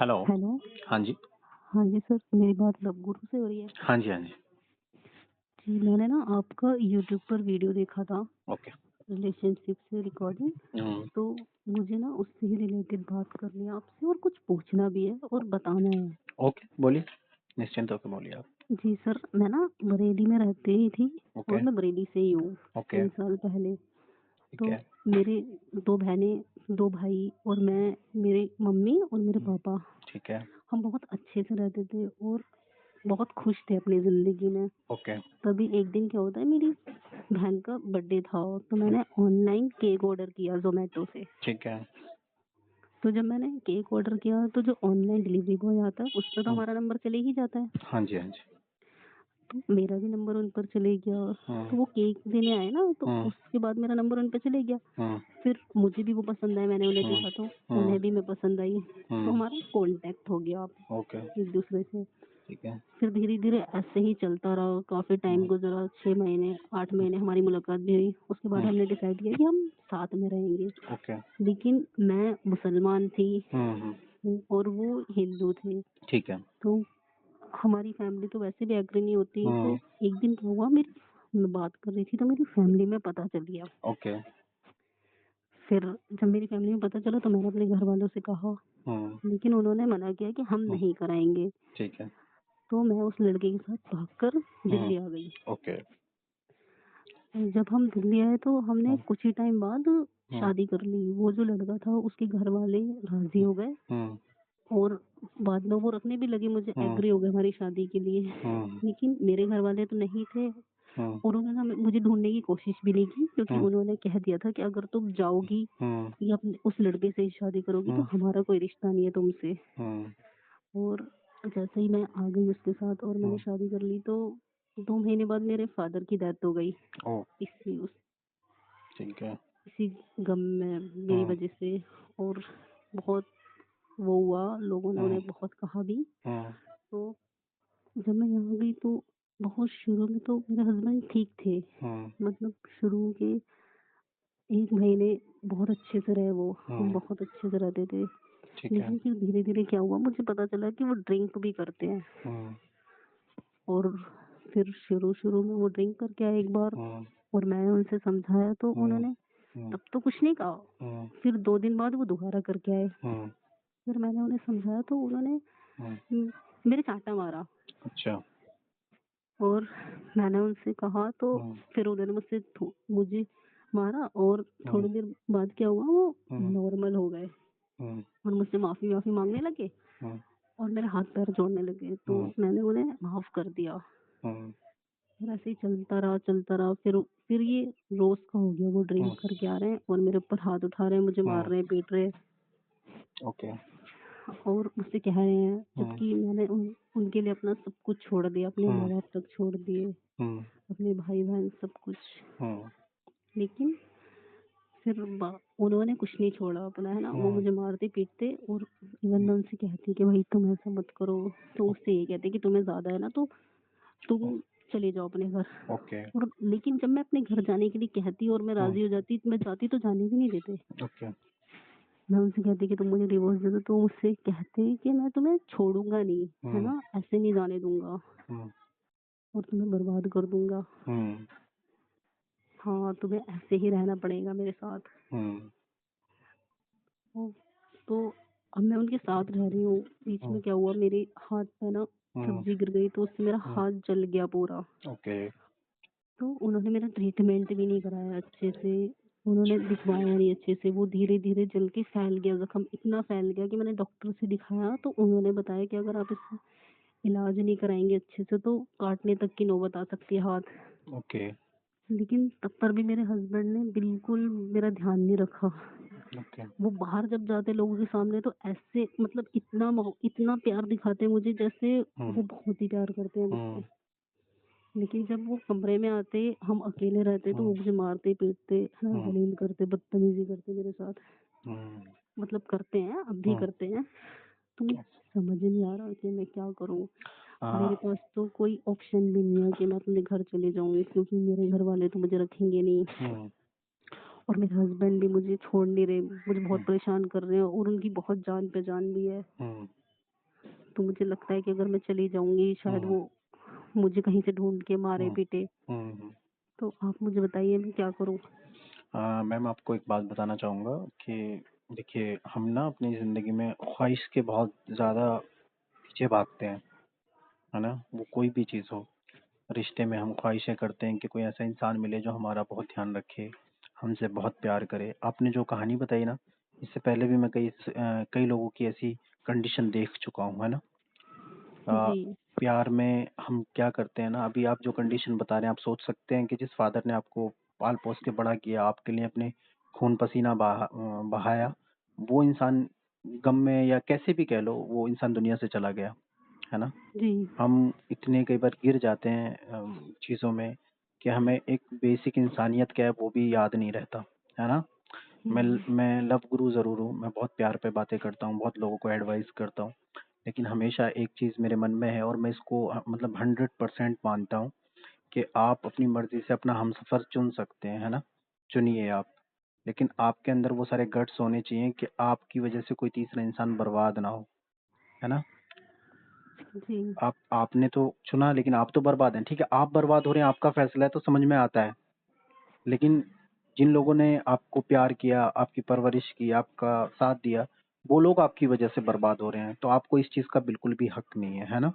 Hello. Hello. हाँ जी। हाँ जी sir, मेरी बात लव गुरु से हो रही है? हाँ जी, हाँ जी। जी, मैंने ना आपका यूट्यूब पर वीडियो देखा था, ओके। रिलेशनशिप से रिकॉर्डिंग। हुँ, तो मुझे ना उससे ही रिलेटेड बात करनी है आपसे और कुछ पूछना भी है और बताना है। ओके, बोलिए। निश्चिंत होके बोलिए आप। जी सर, मैं ना बरेली में रहती ही थी ओके, और मैं बरेली से ही हूँ, ओके, 3 साल पहले। ठीक तो है। मेरे 2 बहनें, 2 भाई और मैं, मेरी मम्मी और मेरे हुँ, पापा, ठीक है। हम बहुत अच्छे से रहते थे और बहुत खुश थे अपनी ज़िंदगी में। ओके। तभी एक दिन क्या होता है, मेरी बहन का बर्थडे था तो हुँ, मैंने ऑनलाइन केक ऑर्डर किया ज़ोमैटो से। ठीक है। तो जब मैंने केक ऑर्डर किया तो जो ऑनलाइन डिलीवरी बॉय आता है उस पर तो हुँ, हमारा नंबर चले ही जाता है। हाँ जी, हाँ जी। तो मेरा भी नंबर उन पर चले गया। हुँ, तो वो केक देने आए ना, तो हुँ, उसके बाद मेरा नंबर उन पे चले गया। हुँ, फिर मुझे भी वो पसंद आए, मैंने उन्हें हुँ, देखा तो हुँ, उन्हें भी मैं पसंद आई। तो हुँ, हमारा कॉन्टैक्ट हो गया आप ओके, एक दूसरे से। ठीक है। फिर धीरे-धीरे ऐसे ही चलता रहा, काफ़ी टाइम हुँ, गुज़रा, 6 महीने, 8 महीने हमारी मुलाकात भी हुई। उसके बाद हुँ, हमने डिसाइड किया कि हम साथ में रहेंगे। ओके। लेकिन मैं मुसलमान थी हुँ, हुँ, और वो हिंदू थे। ठीक है। तो हमारी फैमिली तो वैसे भी एग्री नहीं होती। तो हुँ, एक दिन क्या हुआ, मेरी मैं बात कर रही थी तो मेरी फैमिली में पता चल गया। ओके। फिर जब मेरी फैमिली में पता चला तो मैंने अपने घर वालों से कहा, हुँ, लेकिन उन्होंने मना किया कि हम हुँ, नहीं कराएँगे। ठीक है। तो मैं उस लड़के के साथ भागकर हुँ, दिल्ली आ गई। ओके। जब हम दिल्ली आए तो हमने हुँ, कुछ ही टाइम बाद हुँ, शादी कर ली। वो जो लड़का था उसके घर वाले राज़ी हुँ, हो गए हुँ, और बाद में वो रखने भी लगी, मुझे हुँ, एग्री हो गए हमारी शादी के लिए। हुँ, लेकिन मेरे घर वाले तो नहीं थे हुँ, और उन्होंने मुझे ढूँढने की कोशिश भी नहीं की, क्योंकि हुँ, उन्होंने कह दिया था कि अगर तुम जाओगी हुँ, या अपने उस लड़के से ही शादी करोगी तो हुँ, हमारा कोई रिश्ता नहीं है तुमसे। हुँ, और जैसे ही मैं आ गई उसके साथ और मैंने हुँ, शादी कर ली तो 2 महीने बाद मेरे फादर की डेथ हो गई। ओह! इसी उस ठीक है। इसी गम में मेरी हुँ, वजह से। और बहुत वो हुआ, लोगों ने हुँ, उन्हें बहुत कहा भी। हुँ, तो जब मैं यहाँ गई तो बहुत शुरू में तो मेरे हस्बैंड ठीक थे। हुँ, मतलब शुरू के 1 महीने बहुत अच्छे से रहे वो, हम हुँ, बहुत अच्छे से रहते थे। ठीक है। लेकिन फिर धीरे-धीरे क्या हुआ, मुझे पता चला कि वो ड्रिंक भी करते हैं। हुँ, और फिर शुरू-शुरू में वो ड्रिंक करके आए एक बार हुँ, और मैंने उनसे समझाया तो हुँ, उन्होंने हुँ, तब तो कुछ नहीं कहा। हुँ, फिर 2 दिन बाद वो दोबारा करके आए। हुँ, फिर मैंने उन्हें समझाया तो उन्होंने हुँ, मेरे चाँटा मारा। अच्छा। और मैंने उनसे कहा तो हुँ, फिर उन्होंने मुझे मारा और हुँ, थोड़ी देर बाद क्या हुआ, वो हुँ, नॉर्मल हो गए हुँ, और मुझसे माफ़ी-वाफ़ी माँगने लगे हुँ, और मेरे हाथ-पैर जोड़ने लगे। तो हुँ, मैंने उन्हें माफ़ कर दिया। हुँ, फिर ऐसे ही चलता रहा, चलता रहा। फिर ये रोज़ का हो गया, वो ड्रिंक हुँ, करके आ रहे हैं और मेरे ऊपर हाथ उठा रहे हैं, मुझे मार हुँ, रहे हैं, पीट रहे हैं ओके। और मुझसे कह रहे हैं, हुँ, जबकि मैंने उनके लिए अपना सब कुछ छोड़ दिया, अपने हुँ, माँ-बाप तक छोड़ दिए, हुँ, अपने भाई-बहन सब कुछ। हुँ, लेकिन फिर उन्होंने कुछ नहीं छोड़ा अपना, है ना? वो हुँ, मुझे मारते-पीटते और इवन मैं उनसे कहती कि भाई तुम ऐसा मत करो, तो ओ मुझसे ये कहते कि तुम्हें ज़्यादा है ना तो तुम चले जाओ अपने घर। ओके, और लेकिन जब मैं अपने घर जाने के लिए कहती और मैं हुँ, राज़ी हो जाती, मैं जाती तो जाने भी नहीं देते। ओके, मैं उनसे कहती कि तुम मुझे डिवोर्स दे दो तो मुझसे कहते कि मैं तुम्हें छोड़ूँगा नहीं, है हुँ, ना? ऐसे नहीं जाने दूँगा हुँ, और तुम्हें बर्बाद कर दूँगा। हुँ, हाँ, तुम्हें ऐसे ही रहना पड़ेगा मेरे साथ। हुँ, ओ, तो अब मैं उनके साथ रह रही हूँ। बीच हुँ, में क्या हुआ, मेरे हाथ पे ना हुँ, सब्ज़ी गिर गई तो उससे मेरा हुँ, हाथ जल गया पूरा। ओके, तो उन्होंने मेरा ट्रीटमेंट भी नहीं कराया अच्छे से, उन्होंने दिखवाया नहीं अच्छे से, वो धीरे-धीरे जल के फैल गया ज़ख्म, इतना फैल गया कि मैंने डॉक्टर से दिखाया तो उन्होंने बताया कि अगर आप इसका इलाज नहीं कराएँगे अच्छे से तो काटने तक की नौबत आ सकती है हाथ। ओके, लेकिन तब पर भी मेरे हस्बैंड ने बिल्कुल मेरा ध्यान नहीं रखा। ओके, वो बाहर जब जाते लोगों के सामने तो ऐसे मतलब इतना प्यार दिखाते हैं मुझे, जैसे हुँ, वो बहुत ही प्यार करते हैं मुझसे। हुँ, लेकिन जब वो कमरे में आते, हम अकेले रहते तो हुँ, वो मुझे मारते पीटते, है ना, हुँ, जलील करते, बदतमीजी करते मेरे साथ। हुँ, मतलब करते हैं, अब भी हुँ, करते हैं। तो मुझे समझ नहीं आ रहा कि मैं क्या करूँ। मेरे हाँ, पास तो कोई ऑप्शन भी नहीं है कि मैं अपने घर चले जाऊँ, क्योंकि मेरे घर वाले तो मुझे रखेंगे नहीं हुँ, और मेरे हस्बैंड भी मुझे छोड़ नहीं रहे, मुझे बहुत हुँ, परेशान कर रहे हैं और उनकी बहुत जान पहचान भी है। हुँ, तो मुझे लगता है कि अगर मैं चली जाऊंगी शायद वो मुझे कहीं से ढूंढ के मारे पीटे। हम्म। तो आप मुझे बताइए मैं क्या करूं। मैम आपको एक बात बताना चाहूँगा कि देखिए हम ना अपनी ज़िंदगी में ख्वाहिश के बहुत ज़्यादा पीछे भागते हैं, है ना? वो कोई भी चीज़ हो, रिश्ते में हम ख्वाहिशें करते हैं कि कोई ऐसा इंसान मिले जो हमारा बहुत ध्यान रखे, हमसे बहुत प्यार करे। आपने जो कहानी बताई ना, इससे पहले भी मैं कई लोगों की ऐसी कंडीशन देख चुका हूँ, है ना? अ, जी प्यार में हम क्या करते हैं ना, अभी आप जो कंडीशन बता रहे हैं, आप सोच सकते हैं कि जिस फादर ने आपको पाल पोस के बड़ा किया, आपके लिए अपने खून पसीना बहाया, वो इंसान गम में या कैसे भी कह लो, वो इंसान दुनिया से चला गया, है ना? जी हम इतने कई बार गिर जाते हैं चीज़ों में कि हमें एक बेसिक इंसानियत क्या है वो भी याद नहीं रहता, है ना? मैं लव गुरु ज़रूर हूँ, मैं बहुत प्यार पे बातें करता हूँ, बहुत लोगों को एडवाइस करता हूँ, लेकिन हमेशा एक चीज़ मेरे मन में है और मैं इसको मतलब 100% मानता हूँ कि आप अपनी मर्ज़ी से अपना हमसफ़र चुन सकते हैं, है ना? चुनिए आप, लेकिन आपके अंदर वो सारे गट्स होने चाहिए कि आपकी वजह से कोई तीसरा इंसान बर्बाद ना हो, है ना? जी आपने तो चुना लेकिन आप तो बर्बाद हैं, ठीक है? आप बर्बाद हो रहे हैं, आपका फैसला है तो समझ में आता है, लेकिन जिन लोगों ने आपको प्यार किया, आपकी परवरिश की, आपका साथ दिया, वो लोग आपकी वजह से बर्बाद हो रहे हैं, तो आपको इस चीज़ का बिल्कुल भी हक नहीं है ना?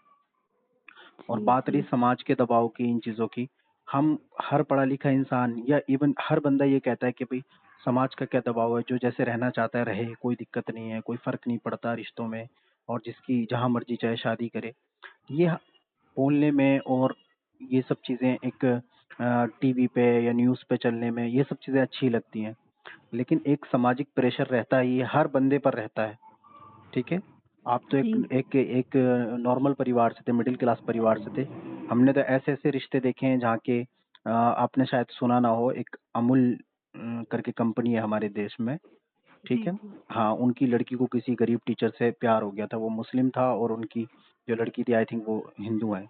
और जी बात रही जी समाज के दबाव की, इन चीज़ों की, हम हर पढ़ा लिखा इंसान या इवन हर बंदा ये कहता है कि भाई समाज का क्या दबाव है, जो जैसे रहना चाहता है रहे, कोई दिक्कत नहीं है, कोई फ़र्क नहीं पड़ता रिश्तों में, और जिसकी जहाँ मर्ज़ी चाहे शादी करे। ये बोलने में और ये सब चीज़ें एक टीवी पे या न्यूज़ पे चलने में ये सब चीज़ें अच्छी लगती हैं, लेकिन एक सामाजिक प्रेशर रहता है, ये हर बंदे पर रहता है, ठीक है? आप तो जी एक नॉर्मल परिवार से थे, मिडिल क्लास परिवार से थे। हमने तो ऐसे-ऐसे रिश्ते देखे हैं जहाँ के आपने शायद सुना ना हो, एक अमूल करके कंपनी है हमारे देश में, ठीक जी है? हाँ, उनकी लड़की को किसी गरीब टीचर से प्यार हो गया था, वो मुस्लिम था और उनकी जो लड़की थी आई थिंक वो हिंदू है।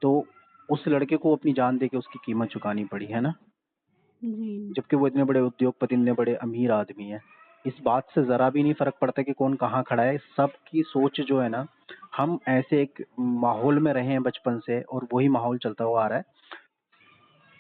तो उस लड़के को अपनी जान दे के उसकी कीमत चुकानी पड़ी, है ना? जी जबकि वो इतने बड़े उद्योगपति, इतने बड़े अमीर आदमी हैं। इस बात से ज़रा भी नहीं फ़र्क पड़ता कि कौन कहाँ खड़ा है, सबकी सोच जो है ना, हम ऐसे एक माहौल में रहे हैं बचपन से और वही माहौल चलता हुआ आ रहा है।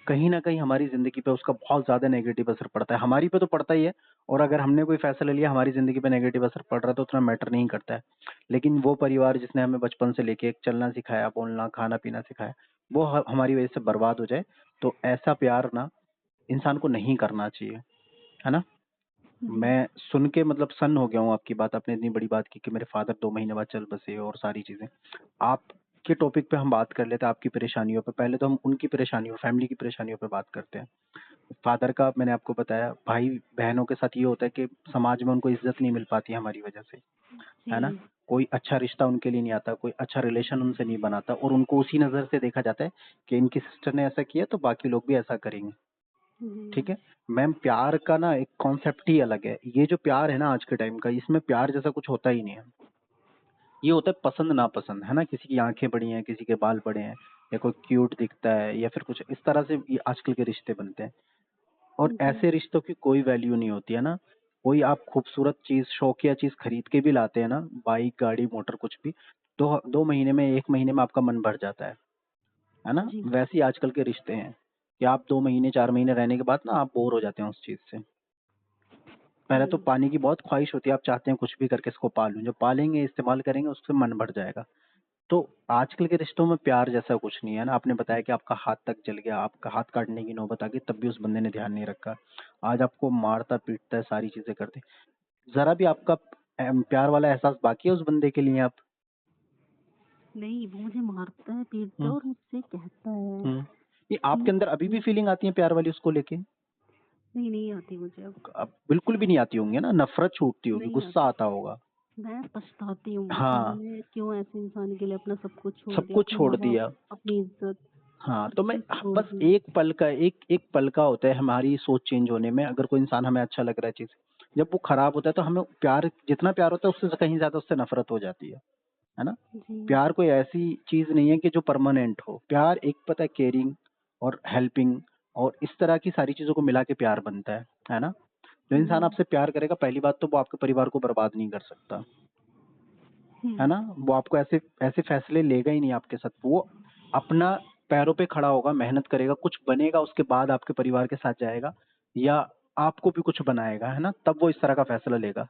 कहीं न कहीं हमारी ज़िंदगी पे उसका बहुत ज़्यादा नेगेटिव असर पड़ता है। हमारी पे तो पड़ता ही है, और अगर हमने कोई फ़ैसला लिया हमारी ज़िंदगी पे नेगेटिव असर पड़ रहा है तो उतना मैटर नहीं करता है। लेकिन वो परिवार जिसने हमें बचपन से लेके चलना सिखाया, बोलना, खाना-पीना सिखाया, वो हमारी वज़ह से बर्बाद हो जाए, तो ऐसा प्यार ना इंसान को नहीं करना चाहिए, है ना? जी मैं सुन के मतलब सन्न हो गया हूँ आपकी बात, आपने इतनी बड़ी बात की कि मेरे फादर 2 महीने बाद चल बसे और सारी चीज़ें। आपके टॉपिक पे हम बात कर लेते हैं, आपकी परेशानियों पे। पहले तो हम उनकी परेशानियों, फैमिली की परेशानियों पे बात करते हैं। फादर का मैंने आपको बताया, भाई-बहनों के साथ ये होता है कि समाज में उनको इज़्ज़त नहीं मिल पाती है हमारी वजह से, है ना? जी कोई अच्छा रिश्ता उनके लिए नहीं आता, कोई अच्छा रिलेशन उनसे नहीं बनाता और उनको उसी नज़र से देखा जाता है कि इनकी सिस्टर ने ऐसा किया तो बाकी लोग भी ऐसा करेंगे। ठीक जी है? मैम प्यार का ना एक कॉन्सेप्ट ही अलग है। ये जो प्यार है ना आज के टाइम का, इसमें प्यार जैसा कुछ होता ही नहीं है। ये होता है पसंद नापसंद, है ना? किसी की आँखें बड़ी हैं, किसी के बाल बड़े हैं, या कोई क्यूट दिखता है या फिर कुछ इस तरह से ये आजकल के रिश्ते बनते हैं। और जी ऐसे रिश्तों की कोई वैल्यू नहीं होती है ना? कोई आप खूबसूरत चीज़, शौकिया चीज़ खरीद के भी लाते हैं ना, बाइक, गाड़ी, मोटर कुछ भी, 2 महीने में, 1 महीने में आपका मन भर जाता है ना? जी वैसे ही आजकल के रिश्ते हैं कि आप 2 महीने, 4 महीने रहने के बाद ना आप बोर हो जाते हैं उस चीज़ से। पहले तो जी पाने की बहुत ख्वाहिश होती है, आप चाहते हैं कुछ भी करके इसको पालूँ, जब पालेंगे, इस्तेमाल करेंगे, उससे मन भर जाएगा। तो आजकल के रिश्तों में प्यार जैसा कुछ नहीं है ना, आपने बताया कि आपका हाथ तक जल गया, आपका हाथ काटने की नौबत आ गई, तब भी उस बंदे ने ध्यान नहीं रखा। आज आपको मारता-पीटता है, सारी चीज़ें करते हैं। ज़रा भी आपका प्यार वाला एहसास बाकी है उस बंदे के लिए आप? नहीं वो मुझे मारता है पीटता है हुँ, और मुझसे कहता है हुँ। ये कि आपके अंदर अभी भी फीलिंग आती है प्यार वाली उसको लेके? नहीं नहीं आती मुझे अब। अब बिल्कुल भी नहीं आती होंगी ना, नफ़रत छूटती होगी, नहीं गुस्सा आती। आता होगा। मैं पछताती हूँ कि हाँ, मैंने क्यों ऐसे इंसान के लिए अपना सब कुछ छोड़ सब दिया, कुछ अपने छोड़ माँ बाप, दिया। अपनी इज्जत, हाँ, सब तो मैं चीज छोड़ बस दी। एक पल का एक पल का होता है हमारी सोच चेंज होने में, अगर कोई इंसान हमें अच्छा लग रहा है चीज़, जब वो खराब होता है तो हमें प्यार जितना प्यार होता है उससे कहीं ज़्यादा उससे नफ़रत हो जाती है ना? जी प्यार कोई ऐसी चीज़ नहीं है कि जो परमानेंट हो, प्यार एक पता है केयरिंग और हेल्पिंग और इस तरह की सारी चीज़ों को मिला के प्यार बनता है ना? जो इंसान जी आपसे प्यार करेगा पहली बात तो वो आपके परिवार को बर्बाद नहीं कर सकता, है ना? वो आपको ऐसे ऐसे फैसले लेगा ही नहीं आपके साथ। वो अपना पैरों पे खड़ा होगा, मेहनत करेगा, कुछ बनेगा, उसके बाद आपके परिवार के साथ जाएगा या आपको भी कुछ बनाएगा, है ना? तब वो इस तरह का फैसला लेगा।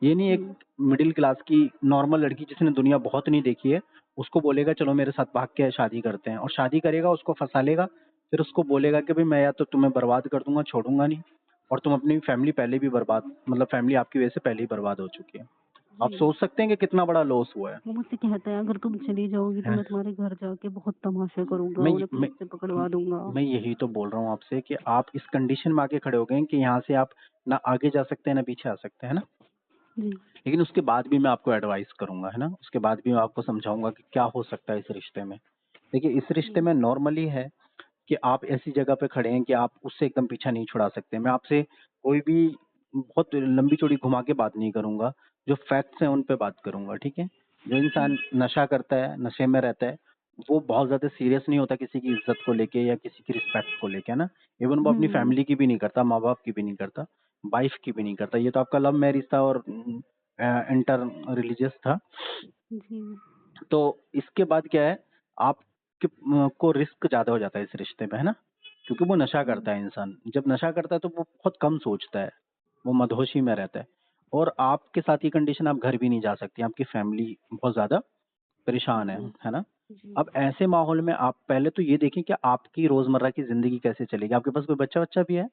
ये नहीं एक मिडिल क्लास की नॉर्मल लड़की जिसने दुनिया बहुत नहीं देखी है, उसको बोलेगा चलो मेरे साथ भाग के शादी करते हैं, और शादी करेगा, उसको फंसा लेगा, फिर उसको बोलेगा कि भाई मैं या तो तुम्हें बर्बाद कर दूंगा, छोड़ूंगा नहीं, और तुम अपनी फैमिली पहले भी बर्बाद, मतलब फैमिली आपकी वजह से पहले ही बर्बाद हो चुकी है। आप जी। सोच सकते हैं कि कितना बड़ा लॉस हुआ है। वो मुझसे कहता है अगर तुम चली जाओगी तो हैं? मैं तुम्हारे घर जाके बहुत तमाशा करूंगा, मैं उन्हें पुलिस से पकड़वा दूंगा। मैं यही तो बोल रहा हूँ आपसे कि आप इस कंडीशन में आके खड़े हो गए हैं कि यहाँ से आप ना आगे जा सकते हैं ना पीछे आ सकते हैं ना। जी। लेकिन उसके बाद भी मैं आपको एडवाइस करूंगा, है ना, उसके बाद भी मैं आपको समझाऊंगा कि क्या हो सकता है इस रिश्ते में। देखिए इस रिश्ते में नॉर्मली है कि आप ऐसी जगह पे खड़े हैं कि आप उससे एकदम पीछा नहीं छुड़ा सकते। मैं आपसे कोई भी बहुत लंबी चौड़ी घुमा के बात नहीं करूंगा, जो फैक्ट्स हैं उन पे बात करूंगा, ठीक है। जो इंसान नशा करता है, नशे में रहता है, वो बहुत ज्यादा सीरियस नहीं होता किसी की इज्जत को लेके या किसी की रिस्पेक्ट को लेके, है ना। इवन वो अपनी फैमिली की भी नहीं करता, माँ बाप की भी नहीं करता, वाइफ की भी नहीं करता। ये तो आपका लव मैरिज था और इंटर रिलीजियस था। जी। तो इसके बाद क्या है, आपके को रिस्क ज्यादा हो जाता है इस रिश्ते में, है ना, क्योंकि वो नशा करता है। इंसान जब नशा करता है तो वो बहुत कम सोचता है, वो मदहोशी में रहता है। और आपके साथ ये कंडीशन, आप घर भी नहीं जा सकती, आपकी फैमिली बहुत ज्यादा परेशान है ना। जी। अब ऐसे माहौल में आप पहले तो ये देखें कि आपकी रोजमर्रा की जिंदगी कैसे चलेगी। आपके पास कोई बच्चा बच्चा भी है?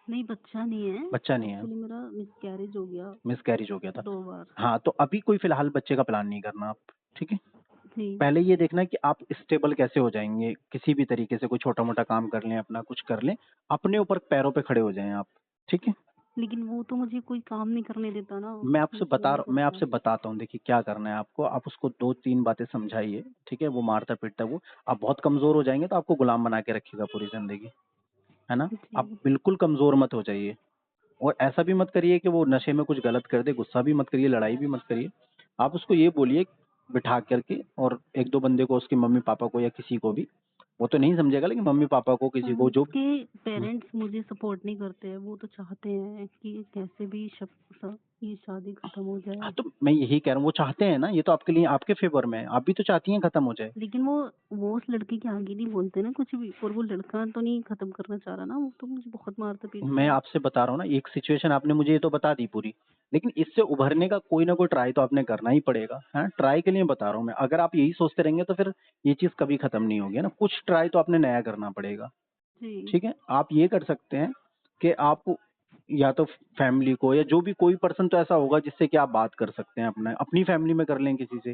नहीं, बच्चा नहीं है। बच्चा नहीं है, एक्चुअली मेरा मिसकैरेज हो गया मिसकैरेज हो गया था। 2 बार। हाँ, तो अभी कोई फिलहाल बच्चे का प्लान नहीं करना आप, ठीक है। जी। पहले ये देखना कि आप स्टेबल कैसे हो जाएंगे, किसी भी तरीके से कोई छोटा मोटा काम कर लें, अपना कुछ कर लें, अपने ऊपर पैरों पे खड़े हो जाएं आप, ठीक है। लेकिन वो तो मुझे कोई काम नहीं करने देता ना, मैं आपसे बताता हूँ, देखिए क्या करना है आपको। आप उसको 2-3 बातें समझाइए, ठीक है। वो मारता पीटता है, वो आप बहुत कमजोर हो जाएंगे तो आपको गुलाम बना के रखेगा पूरी जिंदगी, है ना। आप जी। बिल्कुल कमजोर मत हो जाइए, और ऐसा भी मत करिए कि वो नशे में कुछ गलत कर दे। गुस्सा भी मत करिए, लड़ाई भी मत करिए। आप उसको ये बोलिए बिठा करके, और 1-2 बंदे को, उसके मम्मी पापा को या किसी को भी, वो तो नहीं समझेगा लेकिन मम्मी पापा को, किसी को जो। उसके पेरेंट्स मुझे सपोर्ट नहीं करते हैं। वो तो चाहते हैं कि कैसे भी ये शादी खत्म हो हाँ, जाए। तो मैं यही कह रहा हूँ, वो चाहते हैं ना, ये तो आपके लिए, आपके फेवर में है। आप भी तो चाहती हैं खत्म हो जाए। लेकिन वो उस लड़के के आगे नहीं बोलते ना कुछ भी, और वो लड़का तो नहीं खत्म करना चाह रहा ना, वो तो मुझे बहुत मारता पीटता मैं है। आपसे बता रहा हूँ ना, एक सिचुएशन आपने मुझे ये तो बता दी पूरी, लेकिन इससे उभरने का कोई ना कोई ट्राई तो आपने करना ही पड़ेगा, है। ट्राई के लिए बता रहा हूँ मैं। अगर आप यही सोचते रहेंगे तो फिर ये चीज कभी खत्म नहीं होगी, है ना। कुछ ट्राई तो आपने नया करना पड़ेगा, जी। ठीक है। आप ये कर सकते हैं कि आप या तो फैमिली को, या जो भी कोई पर्सन तो ऐसा होगा जिससे कि आप बात कर सकते हैं, अपना अपनी फैमिली में कर लें किसी से,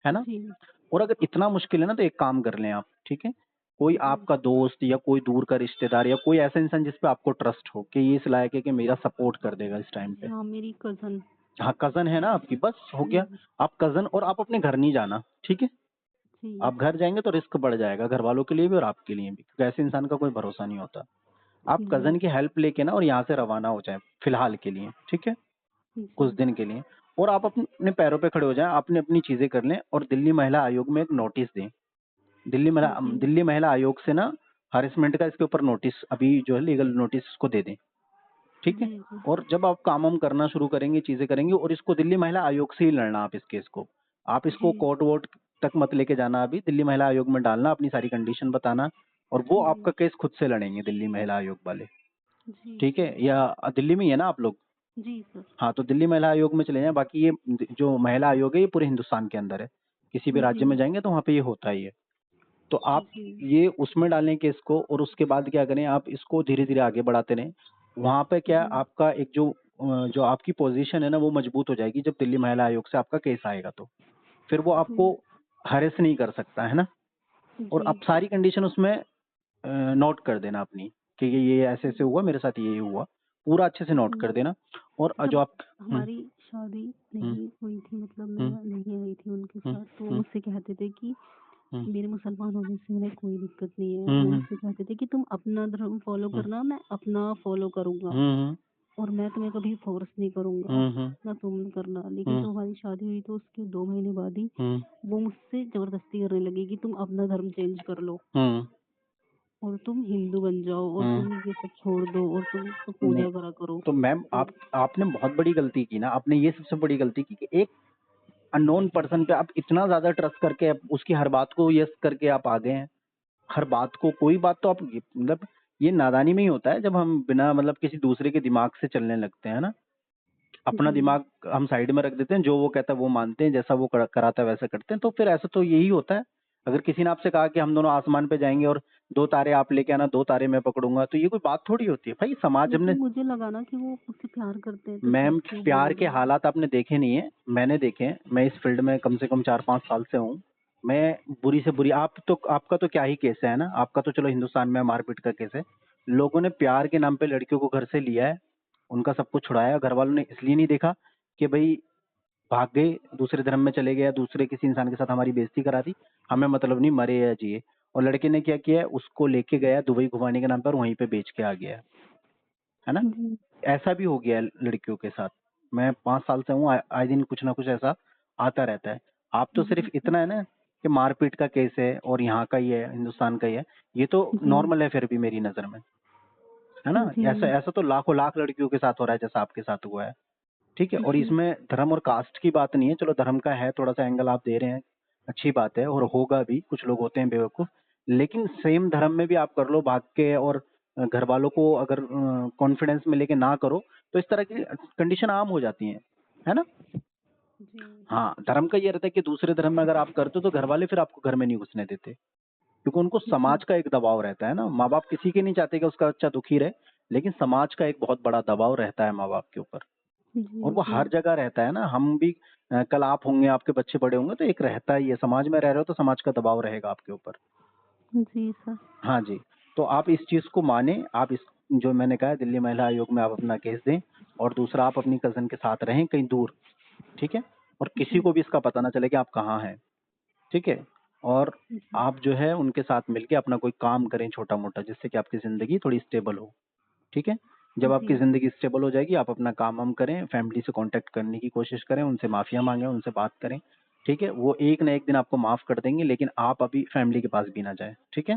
है ना। जी। और अगर इतना मुश्किल है ना तो एक काम कर लें आप, ठीक है। कोई जी। आपका दोस्त या कोई दूर का रिश्तेदार या कोई ऐसा इंसान जिस पे आपको ट्रस्ट हो कि ये इस लायक है कि मेरा सपोर्ट कर देगा इस टाइम पे। हाँ, मेरी कजन। हाँ, कजन है ना आपकी, बस हो गया। आप कजन, और आप अपने घर नहीं जाना, ठीक है। जी। आप घर जाएंगे तो रिस्क बढ़ जाएगा, घर वालों के लिए भी और आपके लिए भी, क्योंकि ऐसे इंसान का कोई भरोसा नहीं होता। आप जी। कजन की हेल्प लेके ना और यहाँ से रवाना हो जाए फिलहाल के लिए, ठीक है, कुछ जी। दिन के लिए। और आप अपने पैरों पे खड़े हो जाएं, आपने अपनी चीजें कर लें, और दिल्ली महिला आयोग में एक नोटिस दें। जी। दिल्ली महिला आयोग से ना हरेसमेंट का इसके ऊपर नोटिस, अभी जो है लीगल नोटिस इसको दे दें, ठीक है। जी। जी। और जब आप काम वाम करना शुरू करेंगे, चीजें करेंगे, और इसको दिल्ली महिला आयोग से ही लड़ना आप इस केस को। आप इसको जी। कोर्ट वोट तक मत लेके जाना, अभी दिल्ली महिला आयोग में डालना, अपनी सारी कंडीशन बताना, और वो जी। आपका केस खुद से लड़ेंगे दिल्ली महिला आयोग वाले, जी। ठीक है। या दिल्ली में ही है ना आप लोग? जी सर। हाँ, तो दिल्ली महिला आयोग में चले जाएं। बाकी ये जो महिला आयोग है ये पूरे हिंदुस्तान के अंदर है, किसी भी राज्य जी। में जाएंगे तो वहाँ पे ये होता ही है। तो आप जी। ये उसमें डालें केस को, और उसके बाद क्या करें, आप इसको धीरे धीरे आगे बढ़ाते रहें। वहाँ पे क्या जी। आपका एक जो आपकी पोजीशन है ना वो मजबूत हो जाएगी। जब दिल्ली महिला आयोग से आपका केस आएगा तो फिर वो आपको हरेस नहीं कर सकता, है ना। और जी। आप सारी कंडीशन उसमें नोट कर देना अपनी, कि ये ऐसे ऐसे हुआ मेरे साथ, ये हुआ, पूरा अच्छे से नोट कर जी। देना। और जो जब आप हमारी शादी हम्म नहीं हुई थी, मतलब हम्म मैं नहीं आई थी उनके हम्म साथ, तो वो हम्म मुझसे कहते थे कि हम्म मेरे मुसलमान होने से उन्हें कोई दिक्कत नहीं है। वो हम्म मुझसे कहते थे कि तुम अपना धर्म फॉलो हम्म करना, मैं अपना फॉलो करूंगा, हम्म और मैं तुम्हें कभी फोर्स नहीं करूंगा हम्म ना तुम करना। लेकिन हम्म जब हमारी शादी हुई तो उसके 2 महीने बाद ही हम्म वो मुझसे जबरदस्ती करने लगी कि तुम अपना धर्म चेंज कर लो हम्म और तुम हिंदू बन जाओ, और हम्म तुम ये सब छोड़ दो, और तुम तो नहीं, पूजा करा करो। तो मैम तो आपने बहुत बड़ी गलती की ना। आपने ये सबसे बड़ी गलती की कि एक अननोन पर्सन पे आप इतना ज़्यादा ट्रस्ट करके उसकी हर बात को यस करके आप आ गए हैं। हर बात को, कोई बात तो आप मतलब ये नादानी में ही होता है जब हम बिना मतलब किसी दूसरे के दिमाग से चलने लगते हैं ना। अपना जी। दिमाग हम साइड में रख देते हैं, जो वो कहता है वो मानते हैं, जैसा वो कराता है वैसा करते हैं। तो फिर ऐसा तो यही होता है। अगर किसी ने आपसे कहा कि हम दोनों आसमान पे जाएंगे और 2 तारे आप लेके आना, 2 तारे मैं पकड़ूंगा, तो ये कोई बात थोड़ी होती है भाई। समाज हमने, लेकिन मुझे लगा ना कि वो मुझसे प्यार करते हैं तो मैम झूठ क्यों प्यार बोल के रहे हैं। हालात आपने देखे नहीं है, मैंने देखे हैं। मैं इस फील्ड में कम से कम 4-5 साल से हूँ। मैं बुरी से बुरी, आपका तो क्या ही केस है ना, आपका तो चलो हिंदुस्तान में मारपीट का केस है। लोगों ने प्यार के नाम पे लड़कियों को घर से लिया है, उनका सब कुछ छुड़ाया। घर वालों ने इसलिए नहीं देखा कि भाई भाग गए, दूसरे धर्म में चले गए या दूसरे किसी इंसान के साथ हमारी बेइज्जती करा दी, हमें मतलब नहीं मरे या जिए। और लड़के ने क्या किया है, उसको लेके गया दुबई घुमाने के नाम पर, वहीं पे बेच के आ गया है ना। जी। ऐसा भी हो गया है लड़कियों के साथ। मैं 5 साल से हूँ, आए दिन कुछ ना कुछ ऐसा आता रहता है। आप तो जी सिर्फ सर। इतना है ना कि मारपीट का केस है और यहाँ का ही है, हिंदुस्तान का ही है, ये तो जी। नॉर्मल है फिर भी मेरी नज़र में, है ना। जी। ऐसा ऐसा तो लाखों लाख लड़कियों के साथ हो रहा है जैसा आपके साथ हुआ है, ठीक है। और जी। इसमें धर्म और कास्ट की बात नहीं है, चलो धर्म का है थोड़ा सा एंगल आप दे रहे हैं, अच्छी बात है, और होगा भी, कुछ लोग होते हैं बेवकूफ़। लेकिन सेम धर्म में भी आप कर लो भाग के, और घर वालों को अगर कॉन्फिडेंस में लेके ना करो, तो इस तरह की कंडीशन आम हो जाती हैं, है ना। जी। हाँ, धर्म का ये रहता है कि दूसरे धर्म में अगर आप करते हो तो घर वाले फिर आपको घर में नहीं घुसने देते, क्योंकि उनको जी। समाज का एक दबाव रहता है ना। माँ बाप किसी के नहीं चाहते कि उसका बच्चा दुखी रहे, लेकिन समाज का एक बहुत बड़ा दबाव रहता है माँ बाप के ऊपर, और जी। वो जी। हर जगह रहता है ना। हम भी कल आप होंगे, आपके बच्चे बड़े होंगे, तो एक रहता ही है, समाज में रह रहे हो तो समाज का दबाव रहेगा आपके ऊपर। जी सर। हाँ जी, तो आप इस चीज़ को माने, आप इस जो मैंने कहा है दिल्ली महिला आयोग में आप अपना केस दें, और दूसरा आप अपनी कज़न के साथ रहें कहीं दूर, ठीक है? और किसी जी। को भी इसका पता ना चले कि आप कहाँ हैं, ठीक है? और जी। आप जो है उनके साथ मिलके अपना कोई काम करें छोटा-मोटा, जिससे कि आपकी ज़िंदगी थोड़ी स्टेबल हो, ठीक है? जब आपकी जी। ज़िंदगी स्टेबल हो जाएगी, आप अपना काम-वाम करें, फैमिली से कॉन्टैक्ट करने की कोशिश करें, उनसे माफ़िया माँगे, उनसे बात करें, ठीक है? वो एक ना एक दिन आपको माफ़ कर देंगे, लेकिन आप अभी फैमिली के पास भी ना जाएँ, ठीक है?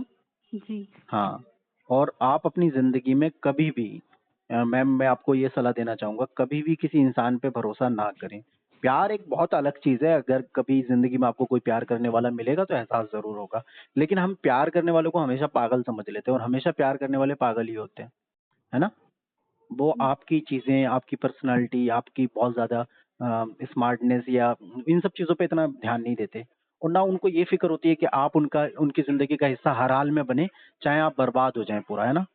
जी। हाँ, और आप अपनी ज़िंदगी में कभी भी मैम मैं आपको ये सलाह देना चाहूँगा, कभी भी किसी इंसान पे भरोसा ना करें। प्यार एक बहुत अलग चीज़ है, अगर कभी ज़िंदगी में आपको कोई प्यार करने वाला मिलेगा तो एहसास ज़रूर होगा। लेकिन हम प्यार करने वालों को हमेशा पागल समझ लेते हैं, और हमेशा प्यार करने वाले पागल ही होते हैं, है ना? वो आपकी चीज़ें, आपकी पर्सनैलिटी, आपकी बहुत ज़्यादा स्मार्टनेस या इन सब चीज़ों पे इतना ध्यान नहीं देते, और ना उनको ये फ़िक्र होती है कि आप उनकी ज़िंदगी का हिस्सा हर हाल में बने, चाहे आप बर्बाद हो जाएँ पूरा, है ना?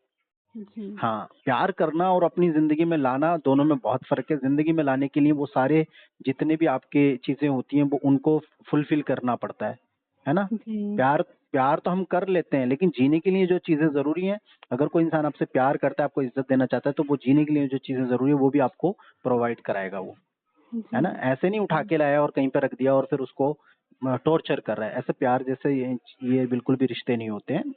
जी। हाँ, प्यार करना और अपनी ज़िंदगी में लाना, दोनों में बहुत फ़र्क है। ज़िंदगी में लाने के लिए वो सारे जितने भी आपके चीज़ें होती हैं, वो उनको फुलफ़िल करना पड़ता है ना? जी। प्यार प्यार तो हम कर लेते हैं, लेकिन जीने के लिए जो चीज़ें ज़रूरी हैं, अगर कोई इंसान आपसे प्यार करता है, आपको इज़्ज़त देना चाहता है, तो वो जीने के लिए जो चीज़ें ज़रूरी है, वो भी आपको प्रोवाइड कराएगा वो, है जी। ना? ऐसे नहीं उठा के लाया और कहीं पे रख दिया और फिर उसको टॉर्चर कर रहा है। ऐसे प्यार जैसे ये बिल्कुल भी रिश्ते नहीं होते हैं।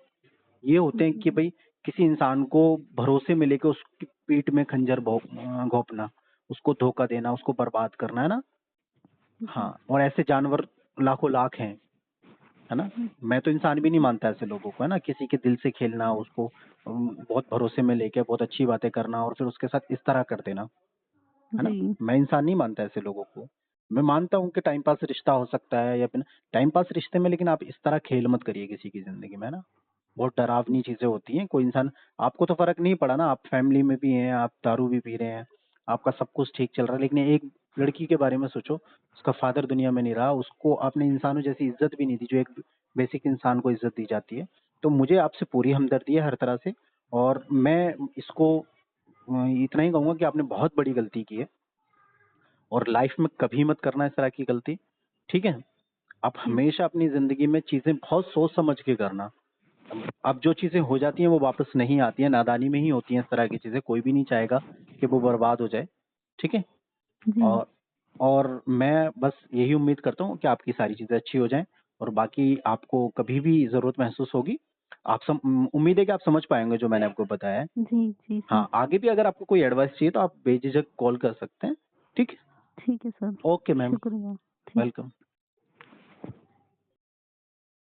ये होते हैं कि जी। भाई किसी इंसान को भरोसे में लेके उसकी पीठ में खंजर घोंपना, उसको धोखा देना, उसको बर्बाद करना, है ना? जी। हाँ, और ऐसे जानवर लाखों लाख हैं, है ना? मैं तो इंसान भी नहीं मानता ऐसे लोगों को, है ना? किसी के दिल से खेलना, उसको बहुत भरोसे में लेके बहुत अच्छी बातें करना और फिर उसके साथ इस तरह कर देना, है ना? जी। मैं इंसान नहीं मानता ऐसे लोगों को। मैं मानता हूँ कि टाइम पास रिश्ता हो सकता है या फिर टाइम पास रिश्ते में, लेकिन आप इस तरह खेल मत करिए किसी की ज़िंदगी में, है ना? बहुत डरावनी चीज़ें होती हैं। कोई इंसान, आपको तो फ़र्क नहीं पड़ा ना, आप फैमिली में भी हैं, आप दारू भी पी रहे हैं, आपका सब कुछ ठीक चल रहा है, लेकिन एक लड़की के बारे में सोचो, उसका फ़ादर दुनिया में नहीं रहा, उसको आपने इंसानों जैसी इज़्ज़त भी नहीं दी, जो एक बेसिक इंसान को इज़्ज़त दी जाती है। तो मुझे आपसे पूरी हमदर्दी है हर तरह से, और मैं इसको इतना ही कहूँगा कि आपने बहुत बड़ी गलती की है, और लाइफ़ में कभी मत करना इस तरह की गलती, ठीक है? आप जी। हमेशा अपनी ज़िंदगी में चीज़ें बहुत सोच समझ के करना। अब जो चीज़ें हो जाती हैं वो वापस नहीं आती हैं, नादानी में ही होती हैं इस तरह की चीज़ें, कोई भी नहीं चाहेगा कि वो बर्बाद हो जाए, ठीक है? जी। और और मैं बस यही उम्मीद करता हूँ कि आपकी सारी चीज़ें अच्छी हो जाएँ, और बाकी आपको कभी भी ज़रूरत महसूस होगी, उम्मीद है कि आप समझ पाएँगे जो मैंने आपको बताया है। जी। जी सर। हाँ, आगे भी अगर आपको कोई एडवाइस चाहिए तो आप बेझिझक कॉल कर सकते हैं, ठीक है? ठीक है सर। ओके मैम, शुक्रिया। ठीक। वेलकम।